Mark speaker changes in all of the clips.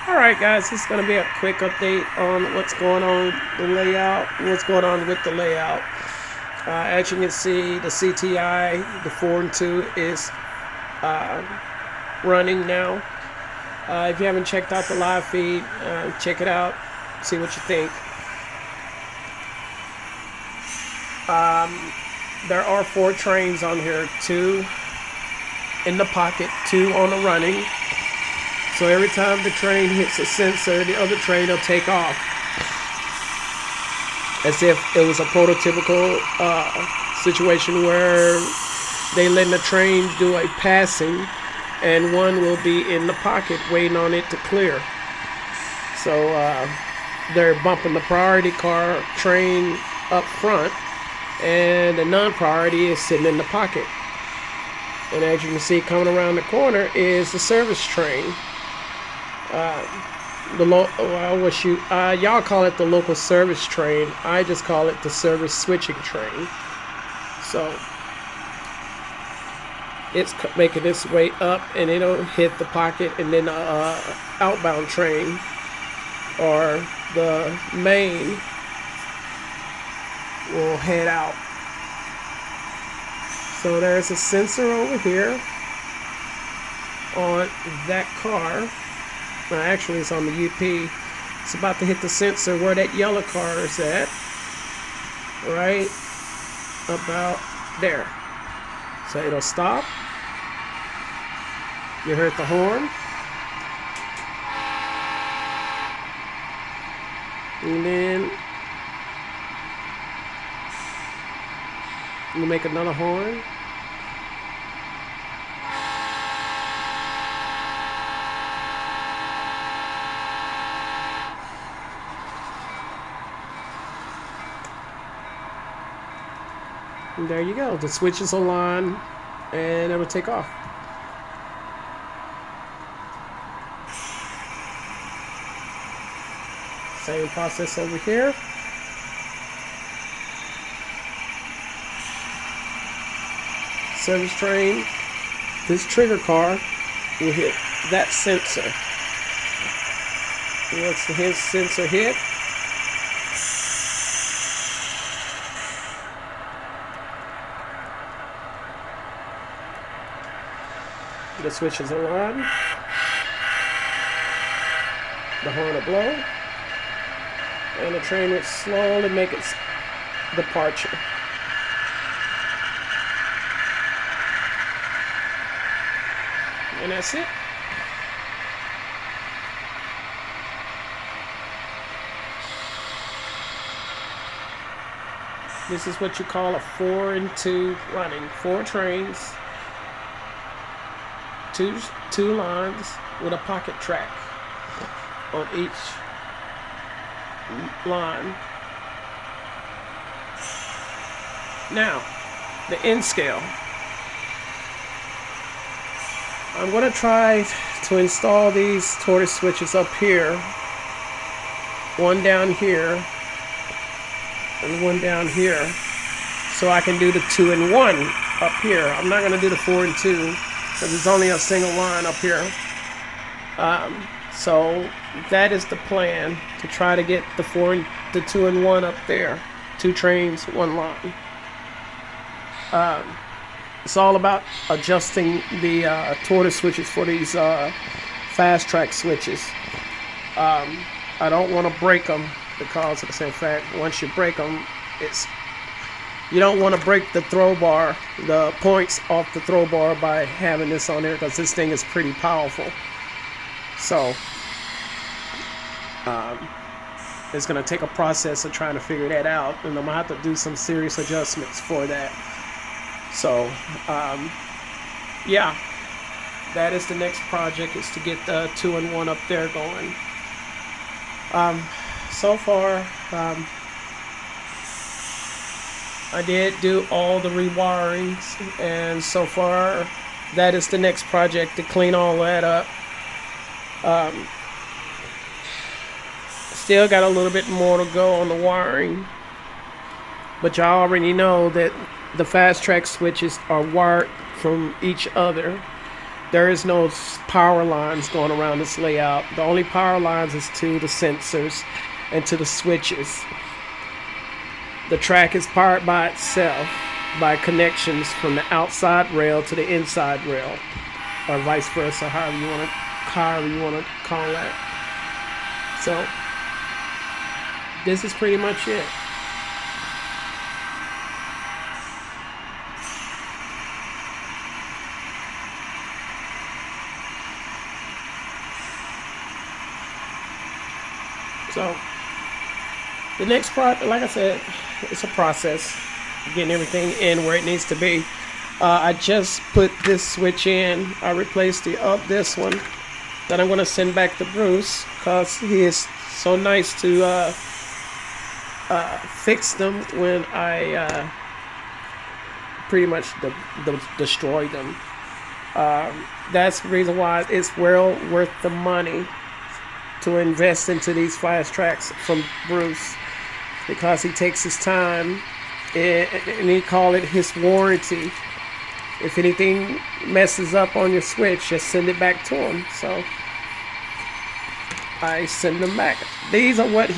Speaker 1: Alright guys, this is going to be a quick update on what's going on with the layout, as you can see, the CTI, the 4 and 2 is running now. If you haven't checked out the live feed, check it out, see what you think. There are 4 trains on here, 2 in the pocket, 2 on the running. So every time the train hits a sensor, the other train will take off, as if it was a prototypical situation where they let the train do a passing and one will be in the pocket waiting on it to clear. So they're bumping the priority car train up front and the non-priority is sitting in the pocket. And as you can see, coming around the corner is the service train. Y'all call it the local service train. I just call it the service switching train. So it's making its way up, and it'll hit the pocket, and then outbound train or the main will head out. So there's a sensor over here on that car. Well, actually it's on the UP. It's about to hit the sensor where that yellow car is at. Right about there. So it'll stop. You heard the horn. And then you make another horn. And there you go. The switches will line and it'll take off. Same process over here. Service train. This trigger car will hit that sensor. Once his sensor hit, the switches are on. The horn will blow, and the train will slowly make its departure. And that's it. This is what you call a 4 and 2 running. 4 trains, two lines with a pocket track on each line. Now, the end scale. I'm going to try to install these tortoise switches up here, one down here and one down here, so I can do the 2 and 1 up here. I'm not going to do the 4 and 2 because it's only a single line up here. So that is the plan, to try to get the 2 and 1 up there. 2 trains, 1 line. It's all about adjusting the tortoise switches for these fast track switches. I don't want to break them, because of the same fact, once you break them, you don't want to break the throw bar, the points off the throw bar, by having this on there, because this thing is pretty powerful. So it's going to take a process of trying to figure that out, and I'm going to have to do some serious adjustments for that. So yeah, that is the next project, is to get the 2 and 1 up there going. So far, I did do all the rewirings, and so far that is the next project, to clean all that up. Still got a little bit more to go on the wiring, but y'all already know that the fast track switches are wired from each other. There is no power lines going around this layout. The only power lines is to the sensors and to the switches. The track is powered by itself by connections from the outside rail to the inside rail, or vice versa, however you want to call that. So this is pretty much it. So the next part, like I said, it's a process, getting everything in where it needs to be. I just put this switch in. I replaced this one that I'm going to send back to Bruce because he is so nice to fix them when I pretty much destroy them. That's the reason why it's well worth the money to invest into these flash tracks from Bruce, because he takes his time and he call it his warranty. If anything messes up on your switch, just send it back to him. So I send them back. These are what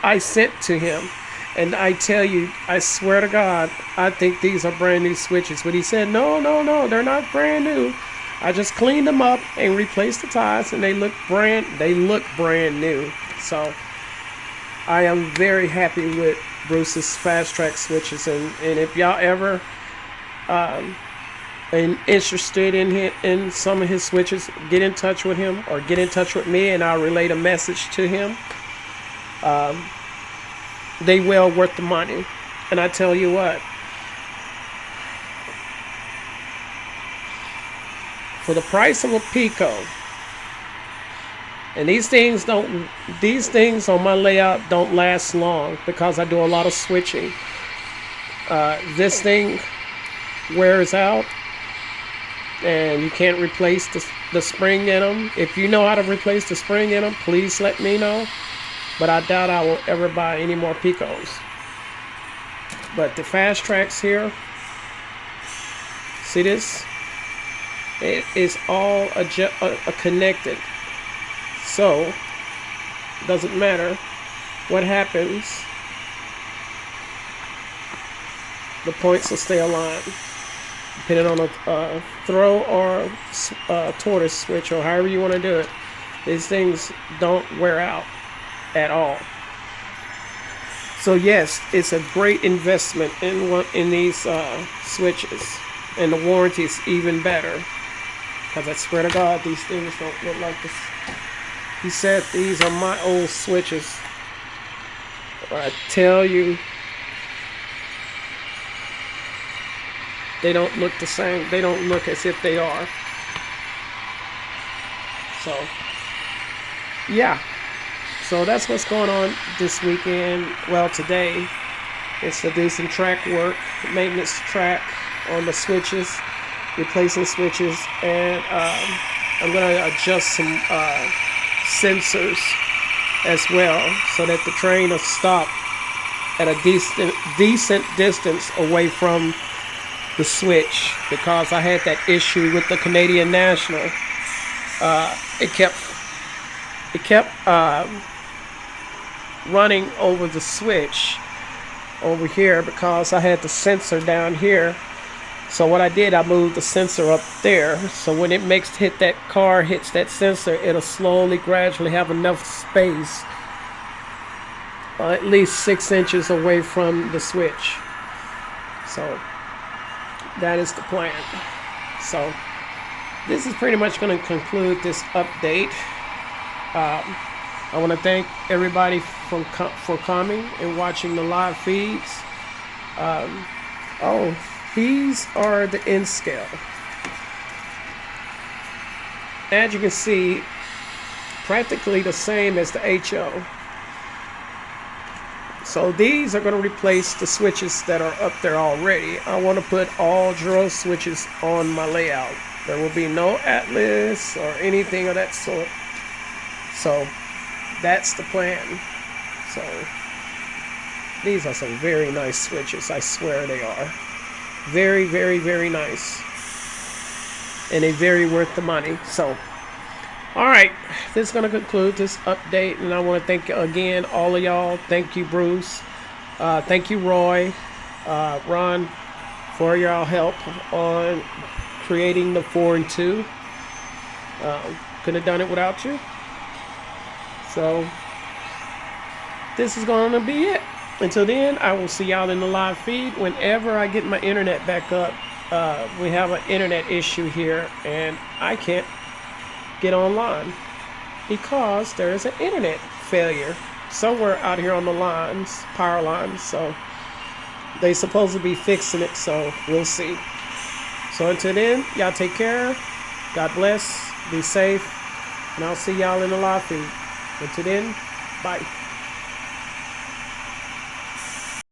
Speaker 1: I sent to him. And I tell you, I swear to God, I think these are brand new switches. But he said, no, they're not brand new. I just cleaned them up and replaced the ties, and they look brand new. So I am very happy with Bruce's fast track switches, and if y'all ever interested in some of his switches, get in touch with him or get in touch with me, and I'll relay a message to him. They well worth the money. And I tell you what, for the price of a Pico, and these things on my layout don't last long because I do a lot of switching. This thing wears out and you can't replace the spring in them. If you know how to replace the spring in them, please let me know. But I doubt I will ever buy any more Picos. But the fast tracks here, see this? It is all connected. So, doesn't matter what happens, the points will stay aligned. Depending on a throw or tortoise switch, or however you want to do it, these things don't wear out at all. So yes, it's a great investment in these switches, and the warranty is even better. Because I swear to God, these things don't look like this. He said these are my old switches. I tell you, they don't look the same. They don't look as if they are. So, yeah. So that's what's going on this weekend. Well, today, it's to do some track work, maintenance track on the switches, replacing switches, and I'm going to adjust some sensors as well, so that the train will stop at a decent distance away from the switch, because I had that issue with the Canadian National. It kept running over the switch over here because I had the sensor down here. So what I did, I moved the sensor up there, so when it hits that sensor, it'll slowly, gradually have enough space, at least 6 inches away from the switch. So that is the plan. So this is pretty much going to conclude this update. I want to thank everybody for coming and watching the live feeds. These are the N scale. As you can see, practically the same as the HO. So these are going to replace the switches that are up there already. I want to put all Jero switches on my layout. There will be no Atlas or anything of that sort. So that's the plan. So these are some very nice switches. I swear they are. Very, very, very nice. and they very worth the money. So, all right, this is going to conclude this update, and I want to thank again all of y'all. Thank you, Bruce. Thank you, Roy, Ron, for y'all help on creating the 4 and 2. Couldn't have done it without you. So this is going to be it. Until then, I will see y'all in the live feed whenever I get my internet back up. We have an internet issue here, and I can't get online because there is an internet failure somewhere out here on the lines, power lines. So they supposed to be fixing it, so we'll see. So until then, y'all take care. God bless. Be safe. And I'll see y'all in the live feed. Until then, bye.